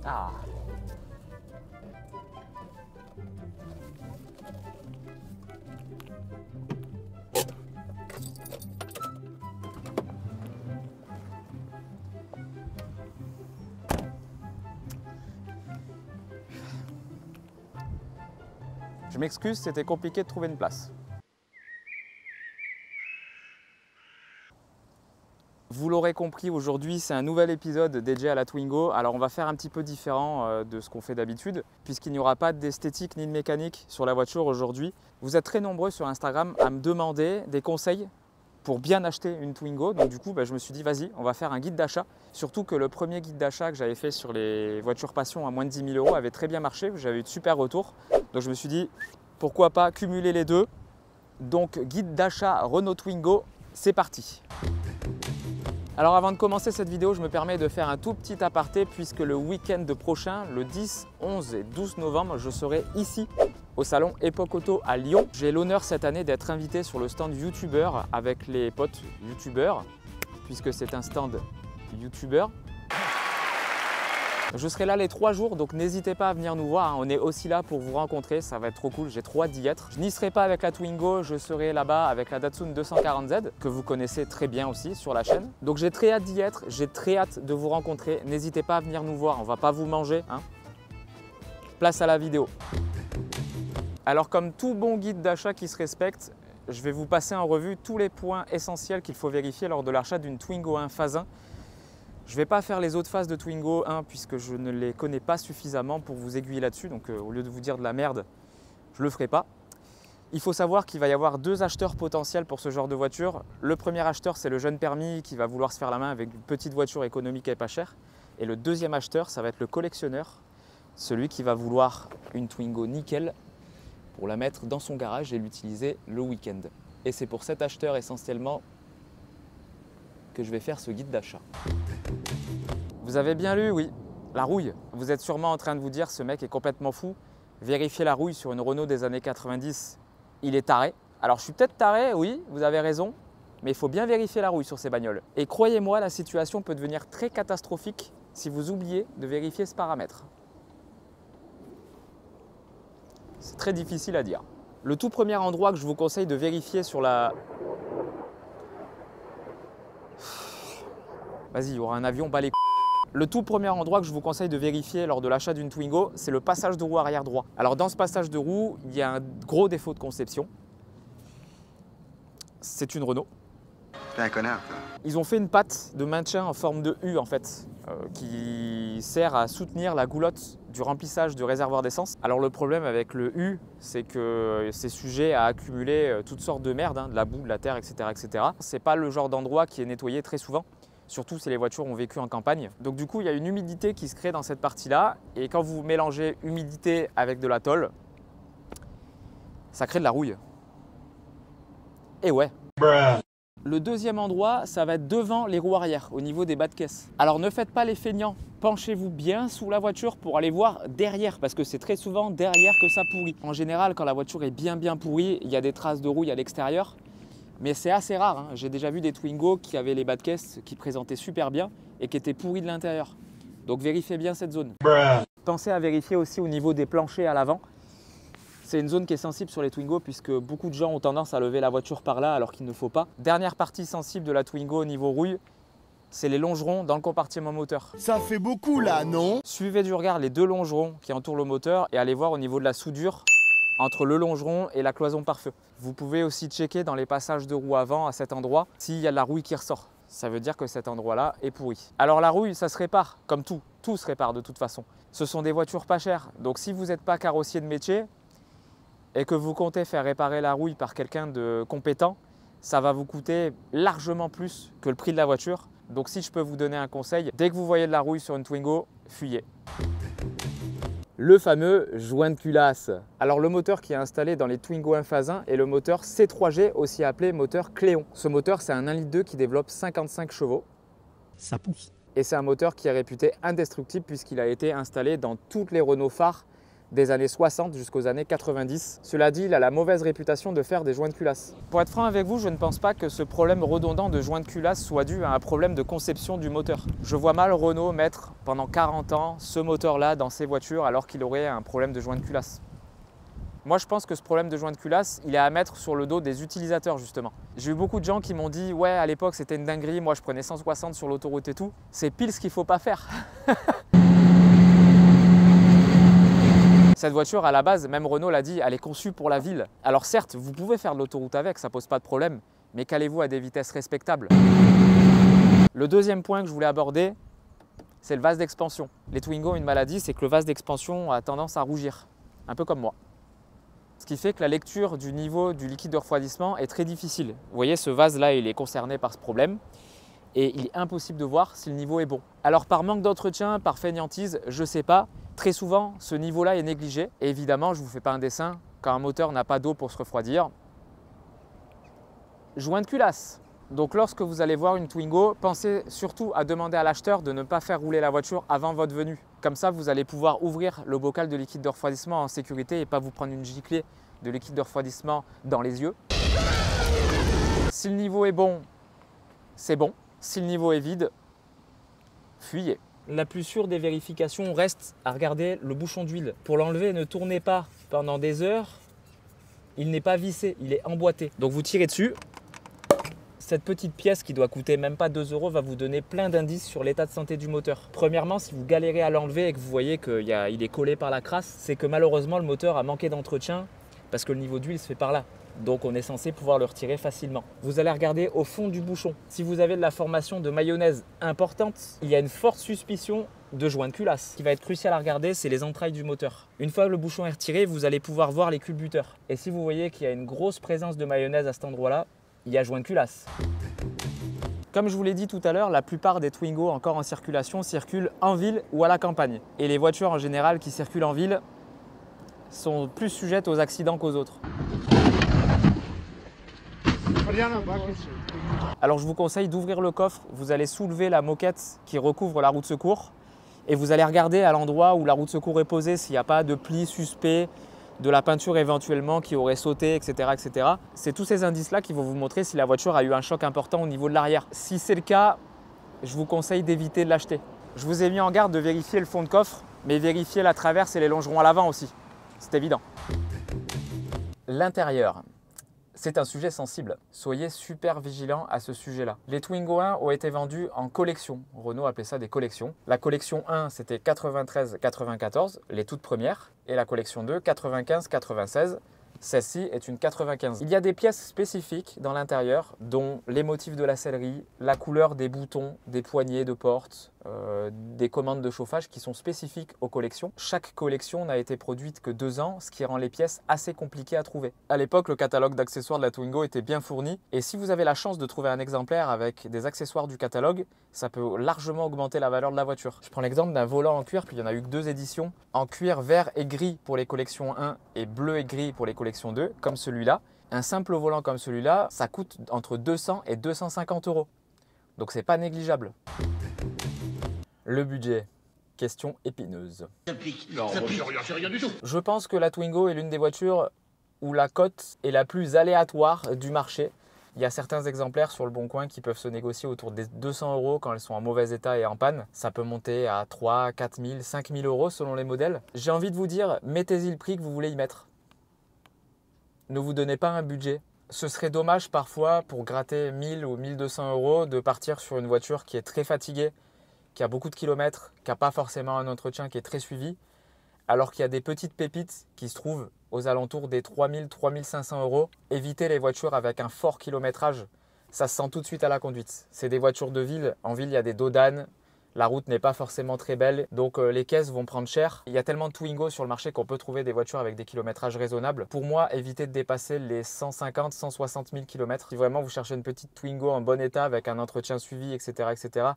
Ah. Je m'excuse, c'était compliqué de trouver une place. Vous l'aurez compris, aujourd'hui c'est un nouvel épisode dédié à la Twingo. Alors on va faire un petit peu différent de ce qu'on fait d'habitude, puisqu'il n'y aura pas d'esthétique ni de mécanique sur la voiture aujourd'hui. Vous êtes très nombreux sur Instagram à me demander des conseils pour bien acheter une Twingo. Donc du coup, je me suis dit, vas-y, on va faire un guide d'achat. Surtout que le premier guide d'achat que j'avais fait sur les voitures passion à moins de 10 000 € avait très bien marché. J'avais eu de super retours. Donc je me suis dit, pourquoi pas cumuler les deux. Donc guide d'achat Renault Twingo, c'est parti. Alors avant de commencer cette vidéo, je me permets de faire un tout petit aparté puisque le week-end prochain, le 10, 11 et 12 novembre, je serai ici au salon Epoch Auto à Lyon. J'ai l'honneur cette année d'être invité sur le stand YouTuber avec les potes YouTubeurs puisque c'est un stand YouTuber. Je serai là les 3 jours, donc n'hésitez pas à venir nous voir. On est aussi là pour vous rencontrer, ça va être trop cool, j'ai trop hâte d'y être. Je n'y serai pas avec la Twingo, je serai là-bas avec la Datsun 240Z, que vous connaissez très bien aussi sur la chaîne. Donc j'ai très hâte d'y être, j'ai très hâte de vous rencontrer. N'hésitez pas à venir nous voir, on va pas vous manger, hein. Place à la vidéo. Alors comme tout bon guide d'achat qui se respecte, je vais vous passer en revue tous les points essentiels qu'il faut vérifier lors de l'achat d'une Twingo 1 phase 1. Je ne vais pas faire les autres phases de Twingo 1 puisque je ne les connais pas suffisamment pour vous aiguiller là-dessus. Donc au lieu de vous dire de la merde, je ne le ferai pas. Il faut savoir qu'il va y avoir 2 acheteurs potentiels pour ce genre de voiture. Le premier acheteur, c'est le jeune permis qui va vouloir se faire la main avec une petite voiture économique et pas chère. Et le deuxième acheteur, ça va être le collectionneur, celui qui va vouloir une Twingo nickel pour la mettre dans son garage et l'utiliser le week-end. Et c'est pour cet acheteur essentiellement que je vais faire ce guide d'achat. Vous avez bien lu, oui, la rouille. Vous êtes sûrement en train de vous dire, ce mec est complètement fou. Vérifier la rouille sur une Renault des années 90, il est taré. Alors je suis peut-être taré, oui, vous avez raison, mais il faut bien vérifier la rouille sur ces bagnoles. Et croyez-moi, la situation peut devenir très catastrophique si vous oubliez de vérifier ce paramètre. C'est très difficile à dire. Le tout premier endroit que je vous conseille de vérifier sur la... Vas-y, il y aura un avion, bas les couilles. Le tout premier endroit que je vous conseille de vérifier lors de l'achat d'une Twingo, c'est le passage de roue arrière droit. Alors dans ce passage de roue, il y a un gros défaut de conception. C'est une Renault. T'es un connard, toi. Ils ont fait une patte de maintien en forme de U en fait, qui sert à soutenir la goulotte du remplissage du réservoir d'essence. Alors le problème avec le U, c'est que c'est sujet à accumuler toutes sortes de merde, de la boue, de la terre, etc. etc. C'est pas le genre d'endroit qui est nettoyé très souvent. Surtout si les voitures ont vécu en campagne. Donc du coup, il y a une humidité qui se crée dans cette partie-là. Et quand vous mélangez humidité avec de la tôle, ça crée de la rouille. Et ouais. Le deuxième endroit, ça va être devant les roues arrière, au niveau des bas de caisse. Alors ne faites pas les feignants. Penchez-vous bien sous la voiture pour aller voir derrière, parce que c'est très souvent derrière que ça pourrit. En général, quand la voiture est bien pourrie, il y a des traces de rouille à l'extérieur. Mais c'est assez rare, hein. J'ai déjà vu des Twingo qui avaient les bas de caisse qui présentaient super bien et qui étaient pourris de l'intérieur. Donc vérifiez bien cette zone. Pensez à vérifier aussi au niveau des planchers à l'avant. C'est une zone qui est sensible sur les Twingo puisque beaucoup de gens ont tendance à lever la voiture par là alors qu'il ne faut pas. Dernière partie sensible de la Twingo au niveau rouille, c'est les longerons dans le compartiment moteur. Ça fait beaucoup là, non? Suivez du regard les 2 longerons qui entourent le moteur et allez voir au niveau de la soudure entre le longeron et la cloison pare-feu. Vous pouvez aussi checker dans les passages de roue avant à cet endroit s'il y a de la rouille qui ressort. Ça veut dire que cet endroit-là est pourri. Alors la rouille, ça se répare, comme tout. Tout se répare de toute façon. Ce sont des voitures pas chères. Donc si vous n'êtes pas carrossier de métier et que vous comptez faire réparer la rouille par quelqu'un de compétent, ça va vous coûter largement plus que le prix de la voiture. Donc si je peux vous donner un conseil, dès que vous voyez de la rouille sur une Twingo, fuyez. Le fameux joint de culasse. Alors le moteur qui est installé dans les Twingo 1 phase 1 est le moteur C3G, aussi appelé moteur Cléon. Ce moteur, c'est un 1,2 litre qui développe 55 chevaux. Ça pousse. Et c'est un moteur qui est réputé indestructible puisqu'il a été installé dans toutes les Renault phares des années 60 jusqu'aux années 90. Cela dit, il a la mauvaise réputation de faire des joints de culasse. Pour être franc avec vous, je ne pense pas que ce problème redondant de joints de culasse soit dû à un problème de conception du moteur. Je vois mal Renault mettre pendant 40 ans ce moteur-là dans ses voitures alors qu'il aurait un problème de joint de culasse. Moi, je pense que ce problème de joint de culasse, il est à mettre sur le dos des utilisateurs, justement. J'ai eu beaucoup de gens qui m'ont dit « Ouais, à l'époque, c'était une dinguerie, moi, je prenais 160 sur l'autoroute et tout. » C'est pile ce qu'il ne faut pas faire. Cette voiture, à la base, même Renault l'a dit, elle est conçue pour la ville. Alors certes, vous pouvez faire de l'autoroute avec, ça pose pas de problème, mais calez-vous à des vitesses respectables. Le deuxième point que je voulais aborder, c'est le vase d'expansion. Les Twingo ont une maladie, c'est que le vase d'expansion a tendance à rougir, un peu comme moi. Ce qui fait que la lecture du niveau du liquide de refroidissement est très difficile. Vous voyez, ce vase-là, il est concerné par ce problème et il est impossible de voir si le niveau est bon. Alors par manque d'entretien, par fainéantise, je ne sais pas, très souvent ce niveau-là est négligé. Et évidemment, je ne vous fais pas un dessin, quand un moteur n'a pas d'eau pour se refroidir. Joint de culasse. Donc lorsque vous allez voir une Twingo, pensez surtout à demander à l'acheteur de ne pas faire rouler la voiture avant votre venue. Comme ça, vous allez pouvoir ouvrir le bocal de liquide de refroidissement en sécurité et pas vous prendre une giclée de liquide de refroidissement dans les yeux. Si le niveau est bon, c'est bon. Si le niveau est vide, fuyez. La plus sûre des vérifications reste à regarder le bouchon d'huile. Pour l'enlever, ne tournez pas pendant des heures. Il n'est pas vissé, il est emboîté. Donc vous tirez dessus. Cette petite pièce qui doit coûter même pas 2 € va vous donner plein d'indices sur l'état de santé du moteur. Premièrement, si vous galérez à l'enlever et que vous voyez qu'il est collé par la crasse, c'est que malheureusement le moteur a manqué d'entretien parce que le niveau d'huile se fait par là. Donc on est censé pouvoir le retirer facilement. Vous allez regarder au fond du bouchon. Si vous avez de la formation de mayonnaise importante, il y a une forte suspicion de joint de culasse. Ce qui va être crucial à regarder, c'est les entrailles du moteur. Une fois que le bouchon est retiré, vous allez pouvoir voir les culbuteurs. Et si vous voyez qu'il y a une grosse présence de mayonnaise à cet endroit-là, il y a joint de culasse. Comme je vous l'ai dit tout à l'heure, la plupart des Twingo encore en circulation circulent en ville ou à la campagne. Et les voitures en général qui circulent en ville sont plus sujettes aux accidents qu'aux autres. Alors je vous conseille d'ouvrir le coffre, vous allez soulever la moquette qui recouvre la roue de secours et vous allez regarder à l'endroit où la roue de secours est posée s'il n'y a pas de plis suspects, de la peinture éventuellement qui aurait sauté, etc. etc. C'est tous ces indices-là qui vont vous montrer si la voiture a eu un choc important au niveau de l'arrière. Si c'est le cas, je vous conseille d'éviter de l'acheter. Je vous ai mis en garde de vérifier le fond de coffre, mais vérifier la traverse et les longerons à l'avant aussi. C'est évident. L'intérieur. C'est un sujet sensible. Soyez super vigilants à ce sujet-là. Les Twingo 1 ont été vendus en collection. Renault appelait ça des collections. La collection 1, c'était 93-94, les toutes premières. Et la collection 2, 95-96. Celle-ci est une 95. Il y a des pièces spécifiques dans l'intérieur, dont les motifs de la sellerie, la couleur des boutons, des poignées de porte, des commandes de chauffage qui sont spécifiques aux collections. Chaque collection n'a été produite que 2 ans, ce qui rend les pièces assez compliquées à trouver. À l'époque, le catalogue d'accessoires de la Twingo était bien fourni et si vous avez la chance de trouver un exemplaire avec des accessoires du catalogue, ça peut largement augmenter la valeur de la voiture. Je prends l'exemple d'un volant en cuir, puis il n'y en a eu que 2 éditions, en cuir vert et gris pour les collections 1 et bleu et gris pour les collections 2, comme celui-là. Un simple volant comme celui-là, ça coûte entre 200 et 250 €. Donc c'est pas négligeable. Le budget, question épineuse. Non, c'est rien du tout. Je pense que la Twingo est l'une des voitures où la cote est la plus aléatoire du marché. Il y a certains exemplaires sur le Bon Coin qui peuvent se négocier autour des 200 € quand elles sont en mauvais état et en panne. Ça peut monter à 3, 4 000, 5 000 € selon les modèles. J'ai envie de vous dire, mettez-y le prix que vous voulez y mettre. Ne vous donnez pas un budget. Ce serait dommage parfois pour gratter 1000 ou 1200 € de partir sur une voiture qui est très fatiguée, qui a beaucoup de kilomètres, qui n'a pas forcément un entretien qui est très suivi, alors qu'il y a des petites pépites qui se trouvent aux alentours des 3000, 3500 €. Évitez les voitures avec un fort kilométrage, ça se sent tout de suite à la conduite. C'est des voitures de ville, en ville il y a des dos d'âne, la route n'est pas forcément très belle, donc les caisses vont prendre cher. Il y a tellement de Twingo sur le marché qu'on peut trouver des voitures avec des kilométrages raisonnables. Pour moi, évitez de dépasser les 150, 160 000 km. Si vraiment vous cherchez une petite Twingo en bon état avec un entretien suivi, etc.,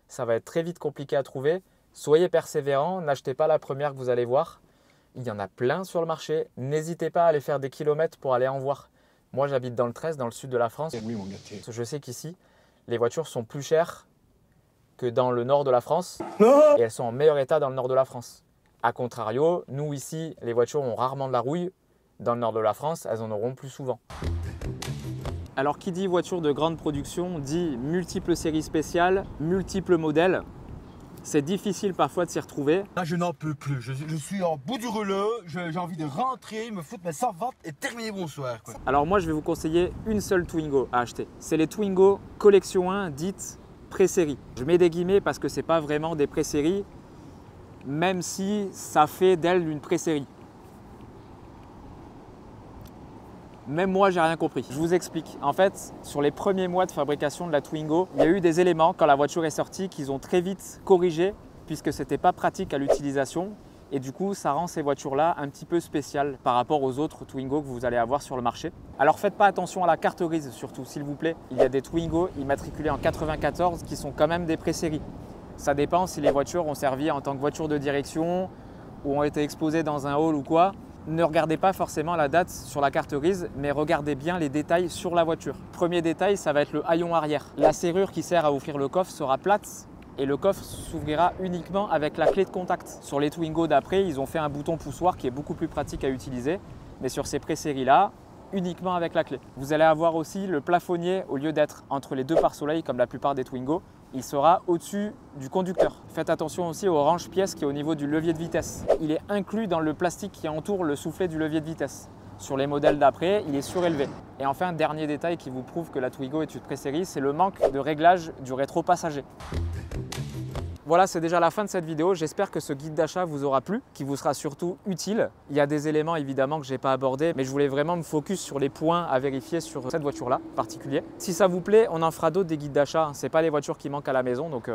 ça va être très vite compliqué à trouver. Soyez persévérants, n'achetez pas la première que vous allez voir. Il y en a plein sur le marché. N'hésitez pas à aller faire des kilomètres pour aller en voir. Moi, j'habite dans le 13, dans le sud de la France. Oui, mon gâté. Je sais qu'ici, les voitures sont plus chères que dans le nord de la France. Et elles sont en meilleur état dans le nord de la France. A contrario, nous ici, les voitures ont rarement de la rouille. Dans le nord de la France, elles en auront plus souvent. Alors qui dit voiture de grande production dit multiples séries spéciales, multiples modèles. C'est difficile parfois de s'y retrouver. Là, je n'en peux plus. Je suis en bout du rouleau. J'ai envie de rentrer, me foutre mes savates et terminer bonsoir. Quoi. Alors moi, je vais vous conseiller une seule Twingo à acheter. C'est les Twingo Collection 1 dites pré-série. Je mets des guillemets parce que ce n'est pas vraiment des pré-séries, même si ça fait d'elle une pré-série. Même moi, j'ai rien compris. Je vous explique. En fait, sur les premiers mois de fabrication de la Twingo, il y a eu des éléments quand la voiture est sortie qu'ils ont très vite corrigé puisque ce n'était pas pratique à l'utilisation. Et du coup, ça rend ces voitures-là un petit peu spéciales par rapport aux autres Twingo que vous allez avoir sur le marché. Alors faites pas attention à la carte grise surtout, s'il vous plaît. Il y a des Twingo immatriculés en 94 qui sont quand même des pré-séries. Ça dépend si les voitures ont servi en tant que voiture de direction ou ont été exposées dans un hall ou quoi. Ne regardez pas forcément la date sur la carte grise, mais regardez bien les détails sur la voiture. Premier détail, ça va être le haillon arrière. La serrure qui sert à ouvrir le coffre sera plate et le coffre s'ouvrira uniquement avec la clé de contact. Sur les Twingo d'après, ils ont fait un bouton poussoir qui est beaucoup plus pratique à utiliser, mais sur ces pré-séries-là, uniquement avec la clé. Vous allez avoir aussi le plafonnier, au lieu d'être entre les deux pare-soleil comme la plupart des Twingo, il sera au-dessus du conducteur. Faites attention aussi au range-pièces qui est au niveau du levier de vitesse. Il est inclus dans le plastique qui entoure le soufflet du levier de vitesse. Sur les modèles d'après, il est surélevé. Et enfin, dernier détail qui vous prouve que la Twingo est une pré-série, c'est le manque de réglage du rétro-passager. Voilà, c'est déjà la fin de cette vidéo. J'espère que ce guide d'achat vous aura plu, qui vous sera surtout utile. Il y a des éléments évidemment que je n'ai pas abordés, mais je voulais vraiment me focus sur les points à vérifier sur cette voiture-là en particulier. Si ça vous plaît, on en fera d'autres des guides d'achat. Ce n'est pas les voitures qui manquent à la maison, donc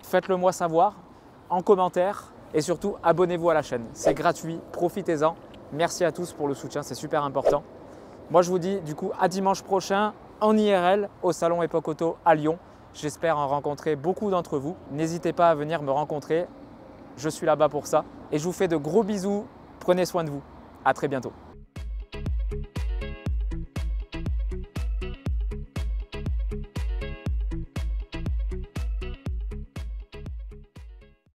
faites-le moi savoir en commentaire et surtout abonnez-vous à la chaîne. C'est gratuit, profitez-en. Merci à tous pour le soutien, c'est super important. Moi, je vous dis du coup à dimanche prochain en IRL au salon Epoch Auto à Lyon. J'espère en rencontrer beaucoup d'entre vous. N'hésitez pas à venir me rencontrer. Je suis là-bas pour ça. Et je vous fais de gros bisous. Prenez soin de vous. À très bientôt.